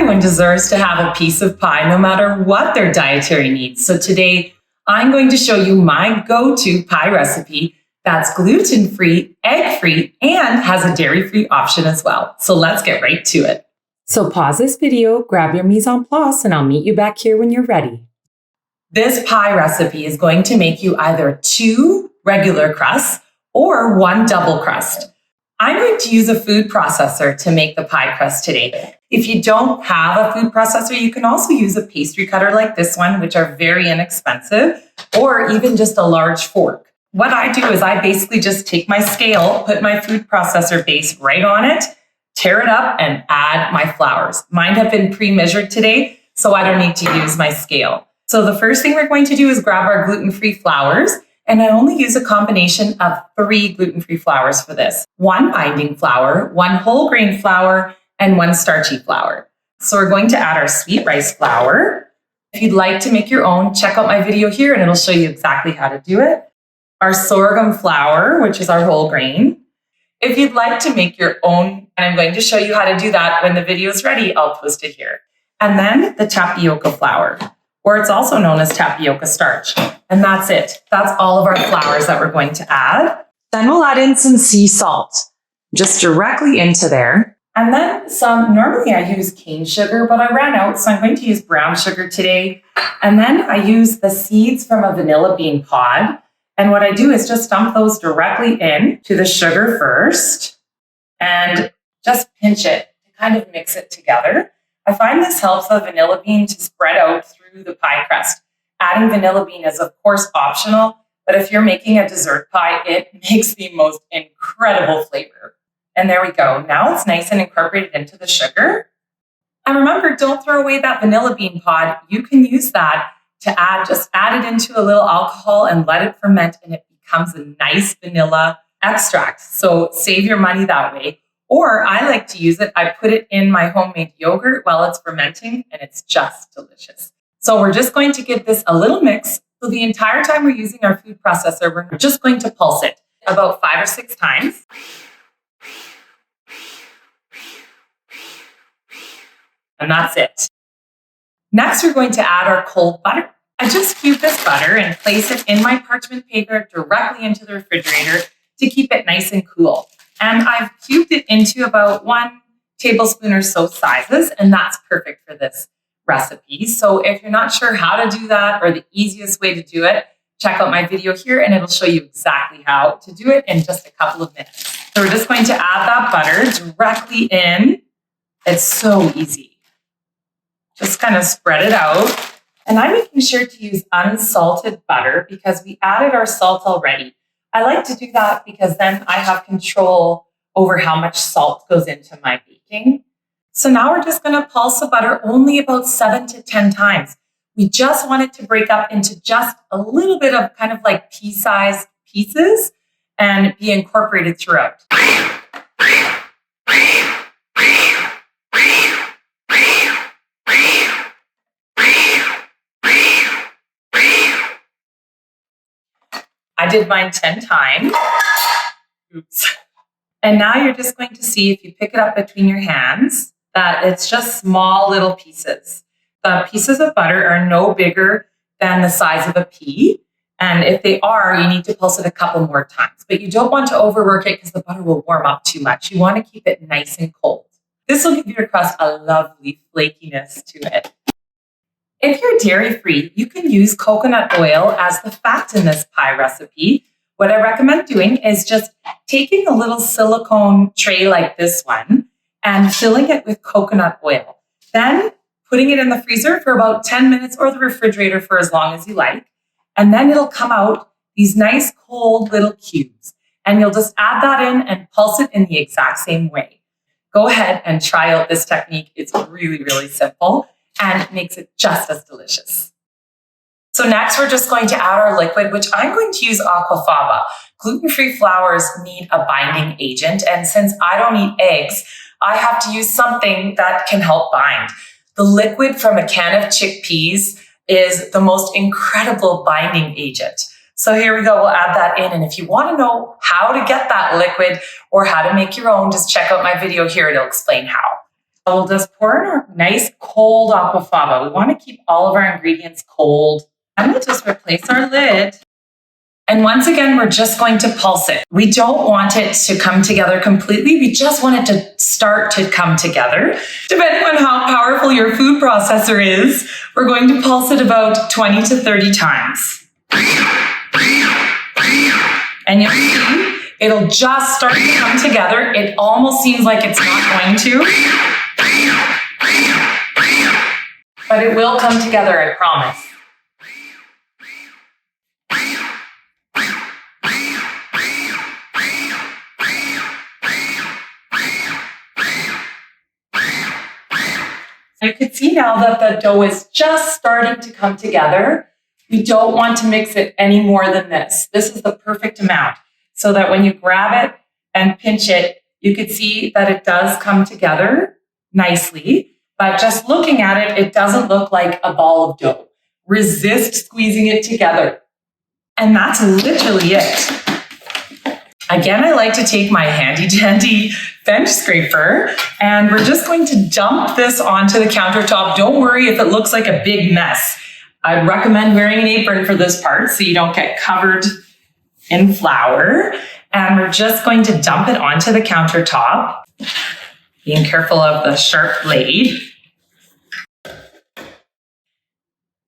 Everyone deserves to have a piece of pie no matter what their dietary needs. So today I'm going to show you my go-to pie recipe that's gluten-free, egg-free, and has a dairy-free option as well. So let's get right to it. So pause this video, grab your mise en place, and I'll meet you back here when you're ready. This pie recipe is going to make you either 2 regular crusts or 1 double crust. I'm going to use a food processor to make the pie crust today. If you don't have a food processor, you can also use a pastry cutter like this one, which are very inexpensive, or even just a large fork. What I do is I basically just take my scale, put my food processor base right on it, tear it up, and add my flours. Mine have been pre-measured today, so I don't need to use my scale. So the first thing we're going to do is grab our gluten-free flours. And I only use a combination of 3 gluten-free flours for this. 1 binding flour, 1 whole grain flour, and 1 starchy flour. So we're going to add our sweet rice flour. If you'd like to make your own, check out my video here and it'll show you exactly how to do it. Our sorghum flour, which is our whole grain. If you'd like to make your own, and I'm going to show you how to do that when the video is ready, I'll post it here. And then the tapioca flour, or it's also known as tapioca starch. And that's it. That's all of our flours that we're going to add. Then we'll add in some sea salt, just directly into there. And then normally I use cane sugar, but I ran out, so I'm going to use brown sugar today. And then I use the seeds from a vanilla bean pod. And what I do is just dump those directly in to the sugar first and just pinch it to kind of mix it together. I find this helps the vanilla bean to spread out through the pie crust. Adding vanilla bean is, of course, optional, but if you're making a dessert pie, it makes the most incredible flavor. And there we go. Now it's nice and incorporated into the sugar. And remember, don't throw away that vanilla bean pod. You can use that to just add it into a little alcohol and let it ferment, and it becomes a nice vanilla extract. So save your money that way. Or I like to use it. I put it in my homemade yogurt while it's fermenting, and it's just delicious. So we're just going to give this a little mix. So the entire time we're using our food processor, we're just going to pulse it about 5 or 6 times. And that's it. Next, we're going to add our cold butter. I just cube this butter and place it in my parchment paper directly into the refrigerator to keep it nice and cool. And I've cubed it into about 1 tablespoon or so sizes, and that's perfect for this recipe. So if you're not sure how to do that or the easiest way to do it, check out my video here and it'll show you exactly how to do it in just a couple of minutes. So we're just going to add that butter directly in. It's so easy. Just kind of spread it out. And I'm making sure to use unsalted butter because we added our salt already. I like to do that because then I have control over how much salt goes into my baking. So now we're just going to pulse the butter only about 7 to 10 times. We just want it to break up into just a little bit of kind of like pea-sized pieces and be incorporated throughout. I did mine 10 times. Oops. And now you're just going to see if you pick it up between your hands that it's just small little pieces. The pieces of butter are no bigger than the size of a pea. And if they are, you need to pulse it a couple more times. But you don't want to overwork it because the butter will warm up too much. You want to keep it nice and cold. This will give your crust a lovely flakiness to it. If you're dairy-free, you can use coconut oil as the fat in this pie recipe. What I recommend doing is just taking a little silicone tray like this one and filling it with coconut oil. Then putting it in the freezer for about 10 minutes or the refrigerator for as long as you like. And then it'll come out these nice cold little cubes. And you'll just add that in and pulse it in the exact same way. Go ahead and try out this technique. It's really, really simple and makes it just as delicious. So next, we're just going to add our liquid, which I'm going to use aquafaba. Gluten-free flours need a binding agent, and since I don't eat eggs, I have to use something that can help bind. The liquid from a can of chickpeas is the most incredible binding agent. So here we go, we'll add that in, and if you want to know how to get that liquid or how to make your own, just check out my video here, it'll explain how. We'll just pour in our nice cold aquafaba. We want to keep all of our ingredients cold. And we'll just replace our lid. And once again, we're just going to pulse it. We don't want it to come together completely. We just want it to start to come together. Depending on how powerful your food processor is, we're going to pulse it about 20 to 30 times. And you'll see, it'll just start to come together. It almost seems like it's not going to. But it will come together, I promise. You can see now that the dough is just starting to come together. We don't want to mix it any more than this. This is the perfect amount so that when you grab it and pinch it, you can see that it does come together nicely. But just looking at it, it doesn't look like a ball of dough. Resist squeezing it together. And that's literally it. Again, I like to take my handy dandy bench scraper and we're just going to dump this onto the countertop. Don't worry if it looks like a big mess. I'd recommend wearing an apron for this part so you don't get covered in flour. And we're just going to dump it onto the countertop, being careful of the sharp blade.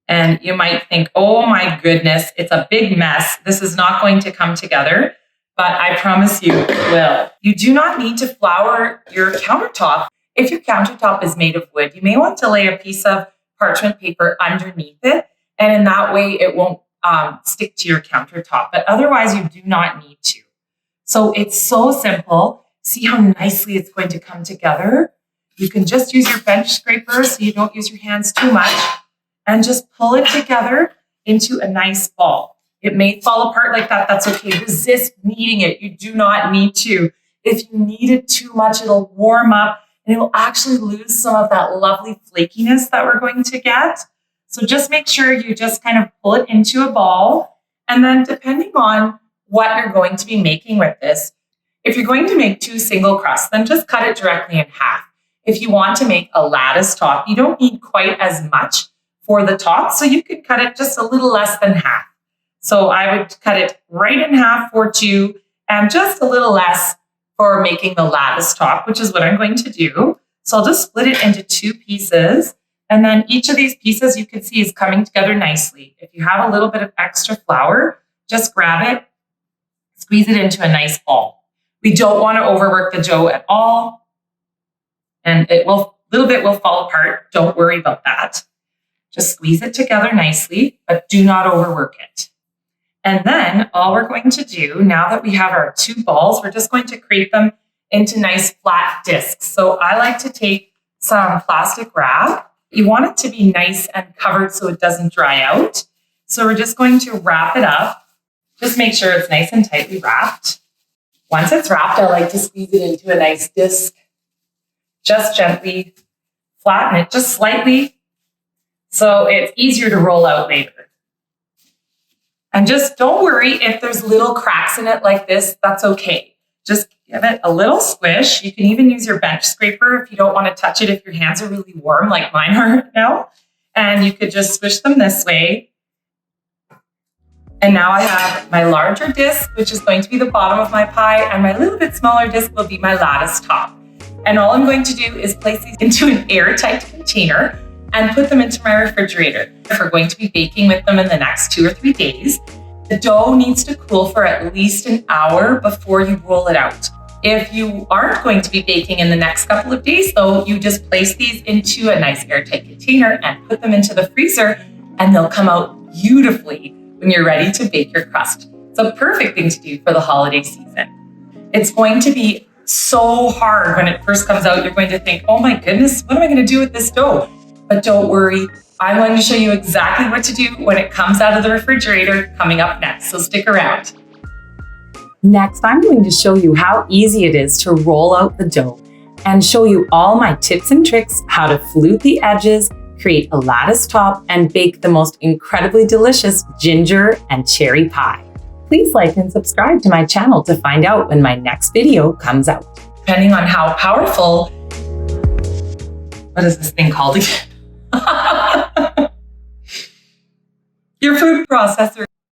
And you might think, oh my goodness, it's a big mess. This is not going to come together. But I promise you it will. You do not need to flour your countertop. If your countertop is made of wood, you may want to lay a piece of parchment paper underneath it. And in that way, it won't stick to your countertop. But otherwise, you do not need to. So it's so simple. See how nicely it's going to come together? You can just use your bench scraper so you don't use your hands too much. And just pull it together into a nice ball. It may fall apart like that. That's okay. Resist kneading it. You do not need to. If you knead it too much, it'll warm up and it will actually lose some of that lovely flakiness that we're going to get. So just make sure you just kind of pull it into a ball. And then depending on what you're going to be making with this, if you're going to make 2 single crusts, then just cut it directly in half. If you want to make a lattice top, you don't need quite as much for the top. So you could cut it just a little less than half. So I would cut it right in half for 2 and just a little less for making the lattice top, which is what I'm going to do. So I'll just split it into 2 pieces. And then each of these pieces you can see is coming together nicely. If you have a little bit of extra flour, just grab it, squeeze it into a nice ball. We don't want to overwork the dough at all. And a little bit will fall apart. Don't worry about that. Just squeeze it together nicely, but do not overwork it. And then all we're going to do, now that we have our 2 balls, we're just going to create them into nice flat discs. So I like to take some plastic wrap. You want it to be nice and covered so it doesn't dry out. So we're just going to wrap it up. Just make sure it's nice and tightly wrapped. Once it's wrapped, I like to squeeze it into a nice disc. Just gently flatten it, just slightly, so it's easier to roll out later. And just don't worry if there's little cracks in it like this, that's okay. Just give it a little squish. You can even use your bench scraper if you don't want to touch it if your hands are really warm like mine are now. And you could just squish them this way. And now I have my larger disc, which is going to be the bottom of my pie, and my little bit smaller disc will be my lattice top. And all I'm going to do is place these into an airtight container and put them into my refrigerator. If we're going to be baking with them in the next 2 or 3 days, the dough needs to cool for at least an hour before you roll it out. If you aren't going to be baking in the next couple of days, though, you just place these into a nice airtight container and put them into the freezer, and they'll come out beautifully when you're ready to bake your crust. It's a perfect thing to do for the holiday season. It's going to be so hard when it first comes out. You're going to think, oh my goodness, what am I going to do with this dough? But don't worry, I'm going to show you exactly what to do when it comes out of the refrigerator coming up next, so stick around. Next, I'm going to show you how easy it is to roll out the dough and show you all my tips and tricks how to flute the edges, create a lattice top, and bake the most incredibly delicious ginger and cherry pie. Please like and subscribe to my channel to find out when my next video comes out. Depending on how powerful What is this thing called again? Your food processor.